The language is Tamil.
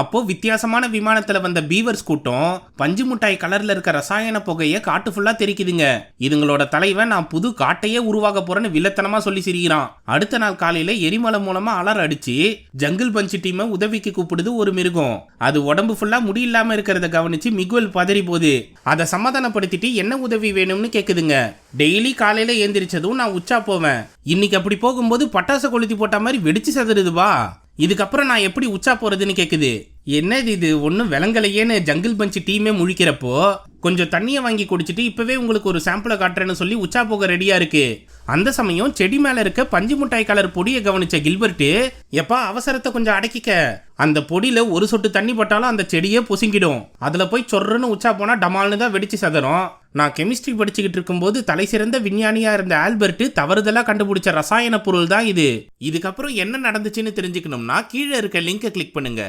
அப்போ வித்தியாசமான விமானத்துல வந்த பீவர்ஸ் கூட்டம் பஞ்சு முட்டாய் கலர்ல இருக்க ரசாயன புகைய காட்டு ஃபுல்லா தெரிக்குதுங்க. இதுங்களோட தலைவன் நான் புது காட்டையே உருவாக போறேன்னு வில்லத்தனமா சொல்லி சிரிக்கிறான். அடுத்த நாள் காலையில எரிமலை மூலமா அலர் அடிச்சு ஜங்கிள் பஞ்ச் டீமை உதவிக்கு கூப்பிடுது ஒரு மிருகம். அது உடம்பு ஃபுல்லா முடி இல்லாம இருக்கிறத கவனிச்சு மிகுவல் பதறி போகுது. அதை சமாதானப்படுத்திட்டு என்ன உதவி வேணும்னு கேக்குதுங்க. டெய்லி காலையில ஏந்திரிச்சதும் நான் உச்சா போவேன். இன்னைக்கு அப்படி போகும்போது பட்டாசு கொளுத்தி போட்ட மாதிரி வெடிச்சு சதுருதுவா. இதுக்கப்புறம் நான் எப்படி உச்சா போறதுன்னு கேக்குது. என்னது இது ஒன்னும் விளங்கலையேன்னு ஜங்கிள் பஞ்ச் டீமே முழிக்கிறப்போ கொஞ்சம் தண்ணியை வாங்கி குடிச்சிட்டு இப்பவே உங்களுக்கு ஒரு சாம்பிளை காட்டுறேன்னு சொல்லி உச்சா போக ரெடியா இருக்கு. அந்த சமயம் செடி மேல இருக்க பஞ்சு முட்டாய் கலர் பொடியை கவனிச்ச கில்பர்ட், எப்பா அவசரத்தை கொஞ்சம் அடக்கிக்க, அந்த பொடியில ஒரு சொட்டு தண்ணி பட்டாலும் அந்த செடியே பொசுங்கிடும், அதுல போய் சொர்றன்னு உச்சா போனா டமால்னு தான் வெடிச்சு சதரும். நான் கெமிஸ்ட்ரி படிச்சுக்கிட்டு இருக்கும்போது தலை சிறந்த விஞ்ஞானியா இருந்த ஆல்பர்ட் தவறுதலா கண்டுபிடிச்ச ரசாயன பொருள் தான் இது. இதுக்கப்புறம் என்ன நடந்துச்சுன்னு தெரிஞ்சுக்கணும்னா கீழே இருக்க லிங்கை கிளிக் பண்ணுங்க.